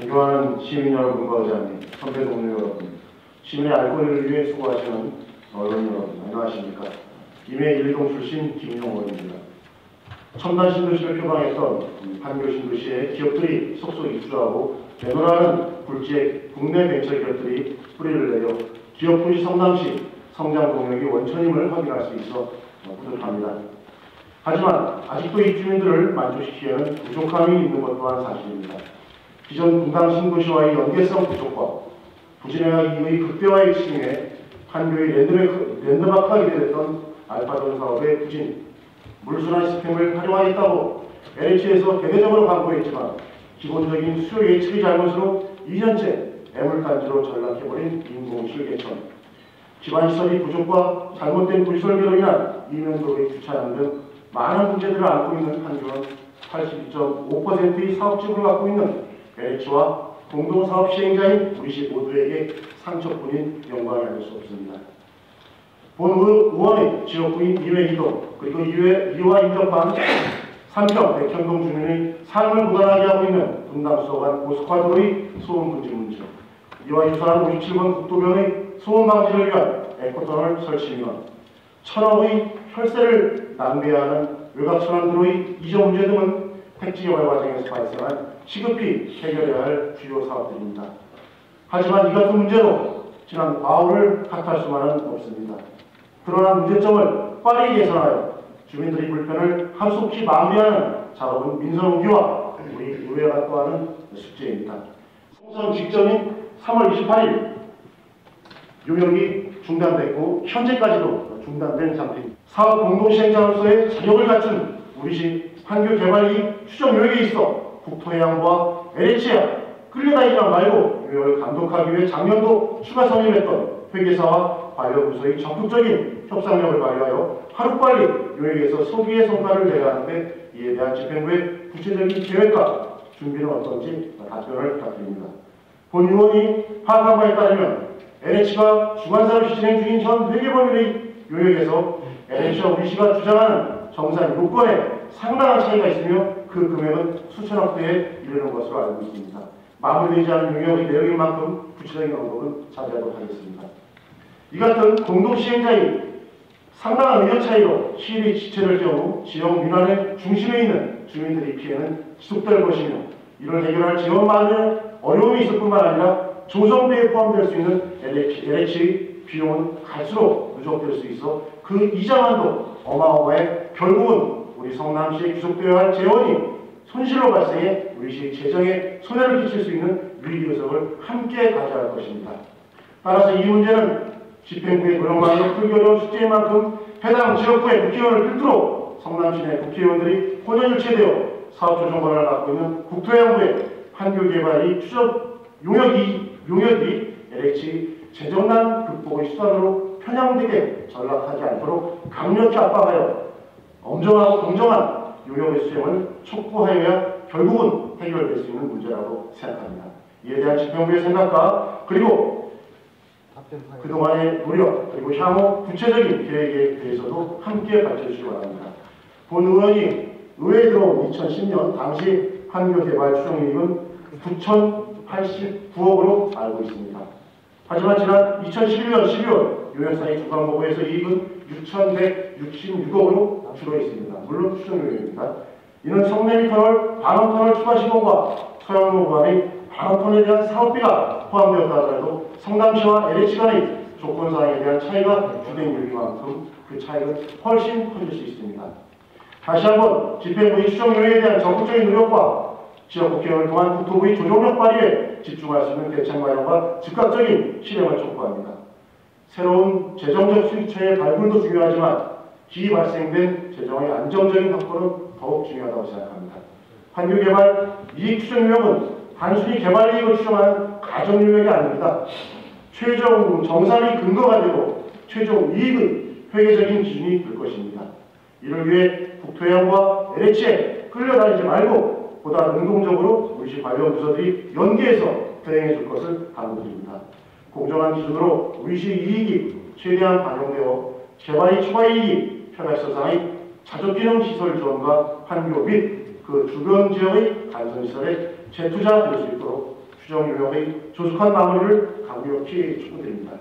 존경하는 시민 여러분과 의장님, 선배 동료 여러분, 시민의 알 권리를 위해 수고하시는 언론 여러분, 안녕하십니까. 임해 1동 출신 김용원입니다. 첨단 신도시를 표방했던 판교 신도시에 기업들이 속속 입주하고 내노라는 굴지의 국내 벤처 기업들이 뿌리를 내려 기업 분지 성남시 성장 동력이 원천임을 확인할 수 있어 뿌듯합니다. 하지만 아직도 입주민들을 만족시키기에는 부족함이 있는 것 또한 사실입니다. 기존 분당 신도시와의 연계성 부족과 부진해와 이의 극대화의 시행에 판교의 랜드마크가 기대됐던 알파존 사업의 부진, 물순환 시스템을 활용하겠다고 LH에서 대대적으로 광고했지만 기본적인 수요 예측의 잘못으로 2년째 애물단지로 전락해버린 인공실개천, 기반시설이 부족과 잘못된 구시설계로 인한 이면도로의 주차장 등 많은 문제들을 안고 있는 판교는 82.5%의 사업지분을 갖고 있는 LH와 공동사업 시행자인 우리시 모두에게 상처뿐인 영광이 아닐 수 없습니다. 본 의원의 지역구인 이회 2동 그리고 이와 인접한 3평 백현동 주민의 삶을 무관하게 하고 있는 분당수도관 고속화도로의 소음 분지 문제, 이와 유사한 57번 국도변의 소음 방지를 위한 에코터널 설치 및 천억의 혈세를 낭비하는 외곽순환도로의 이전 문제 등은 택지개발 과정에서 발생한 시급히 해결해야 할 주요 사업들입니다. 하지만 이 같은 문제로 지난 과오를 탓할 수만은 없습니다. 드러난 문제점을 빠르게 개선하여 주민들의 불편을 함속히 마무리하는 작업은 민선우기와 우리 의회가 또하는 숙제입니다. 총선 직전인 3월 28일 용역이 중단됐고 현재까지도 중단된 상태입니다. 사업 공동시행자로서의 자격을 갖춘 우리시 판교 개발이 추정 요역에 있어 국토해양부와 LH와 끌려다니지 말고 요역을 감독하기 위해 작년도 추가 선임했던 회계사와 관련부서의 적극적인 협상력을 발휘하여 하루빨리 요역에서 소기의 성과를 내야 하는데 이에 대한 집행부의 구체적인 계획과 준비는 어떤지 답변을 부탁드립니다. 본 의원이 파악한 바에 따르면 LH가 주관사업시 진행 중인 현 회계법인의 요역에서 LH와 우리시가 주장하는 정산 요건에 상당한 차이가 있으며 그 금액은 수천억 대에 이르는 것으로 알고 있습니다. 마무리되지 않은 용역의 내용인 만큼 구체적인 언급은 자제하도록 하겠습니다. 이 같은 공동시행자의 상당한 의견 차이로 시일의 지체될 경우 지역 민환의 중심에 있는 주민들의 피해는 지속될 것이며 이를 해결할 지원만의 어려움이 있을 뿐만 아니라 조성비에 포함될 수 있는 LH의 비용은 갈수록 누적될 수 있어 그 이자만도 어마어마해 결국은 우리 성남시에 귀속되어야 할 재원이 손실로 발생해 우리시 재정에 손해를 끼칠 수 있는 위기 요소를 함께 가져야 할 것입니다. 따라서 이 문제는 집행부의 노력만으로 풀기 어려운 숙제인 만큼 해당 지역구의 국회의원을 필두로 성남시 내 국회의원들이 혼연일체되어 사업조정 권한을 갖고 있는 국토해양부의 판교 개발이 추적 용역이 LH 재정난 극복의 수단으로 편향되게 전락하지 않도록 강력히 압박하여 엄정하고 공정한 용역의 수행을 촉구하여야 결국은 해결될 수 있는 문제라고 생각합니다. 이에 대한 집행부의 생각과 그리고 그동안의 노력 그리고 향후 구체적인 계획에 대해서도 함께 밝혀주시기 바랍니다. 본 의원이 의회에 들어온 2010년 당시 판교 개발 추정이익은 9,089억으로 알고 있습니다. 하지만 지난 2011년 12월 요역상의 주간보고에서 이익은 6,166억으로 줄어 있습니다. 물론 추정요역입니다. 이는 성내미터널 반원터널 추가 시공과 서양로 구간의 반원터널에 대한 사업비가 포함되었다 하더라도 성남시와 LH 간의 조건사항에 대한 차이가 주된 요인인 만큼 그 차이는 훨씬 커질 수 있습니다. 다시 한번 집행부의 추정요역에 대한 적극적인 노력과 지역국회의원을 통한 국토부의 조정력 발휘에 집중할 수 있는 대책 마련과 즉각적인 실행을 촉구합니다. 새로운 재정적 수익처의 발굴도 중요하지만 기발생된 재정의 안정적인 확보는 더욱 중요하다고 생각합니다. 판교 개발 이익 추정 요역은 단순히 개발 이익을 추정하는 가정 요역이 아닙니다. 최종 정산의 근거가 되고 최종 이익의 회계적인 기준이 될 것입니다. 이를 위해 국토해양부와 LH에 끌려다니지 말고 보다 능동적으로 우리시 관련 부서들이 연계해서 대응해 줄 것을 당부드립니다. 공정한 기준으로 우리시 이익이 최대한 반영되어 개발의 추가 이익이 편할서상의 자족기능 시설 지원과 판교 및 그 주변 지역의 간선시설에 재투자될 수 있도록 추정 요약의 조속한 마무리를 강력히 촉구드립니다.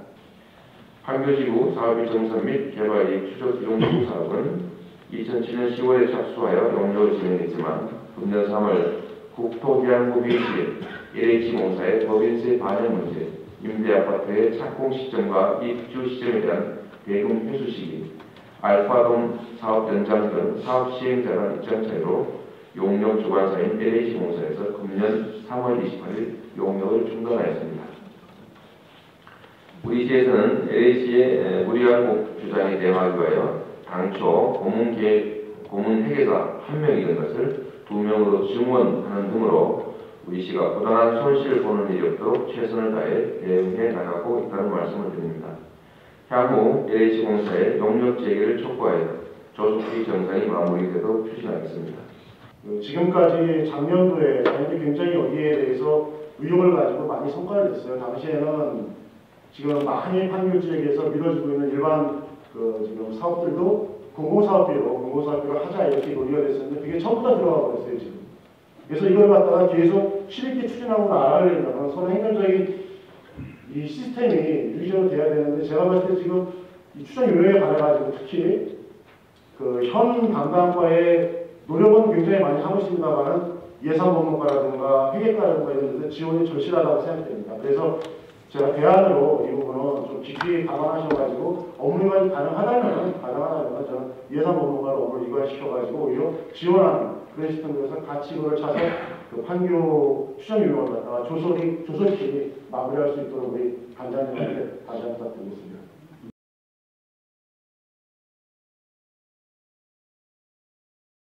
판교지구 사업의 정산 및 개발이익 추적 기록 요구 사업은 2007년 10월에 착수하여 용역을 진행했지만 금년 3월 국토기한부 회의 시에 LH공사의 법인세 반영 문제, 임대아파트의 착공 시점과 입주 시점에 대한 대금 회수 시기, 알파돔 사업 연장 등 사업 시행자 간 입장 차이로 용역 주관사인 LH공사에서 금년 3월 28일 용역을 중단하였습니다. 우리 시에서는 LH의 무리한 주장에 대응하기 위하여 당초 고문 회계사 1명이 있는 것을 2명으로 증원하는 등으로 우리 시가 부당한 손실을 보는 일이 없도록 최선을 다해 대응해 나가고 있다는 말씀을 드립니다. 향후 LH공사의 용역 재개를 촉구하여 조속히 정상이 마무리되도록 추진하겠습니다. 지금까지 작년도에 굉장히 여기에 대해서 의혹을 가지고 많이 성과를 냈어요. 당시에는 지금 많이 판교 지역에서 밀어주고 있는 일반 지금 사업들도 공공사업비로 하자 이렇게 논의가 됐었는데 그게 전부 다 들어가 버렸어요 지금. 그래서 이걸 갖다가 계속 실익있게 추진하고 나가려면 서로 행정적인 이 시스템이 유지가 돼야 되는데 제가 봤을 때 지금 이 추정 요령에 관해가지고 특히 현 담당과의 노력은 굉장히 많이 하고 있습니다만 예산법무과라든가 회계과라든가 이런 데 지원이 절실하다고 생각됩니다. 그래서 제가 대안으로 이 부분은 좀 깊이 감안하셔가지고 업무가 가능하다면 저는 예산법무과로 업무를 이관시켜가지고 오히려 지원하는 그런 시스템에서 같이 그걸 찾아 판교 추정 요령을 갖다가 조속히 마무리할 수 있도록 우리 간장님한테 다시 한번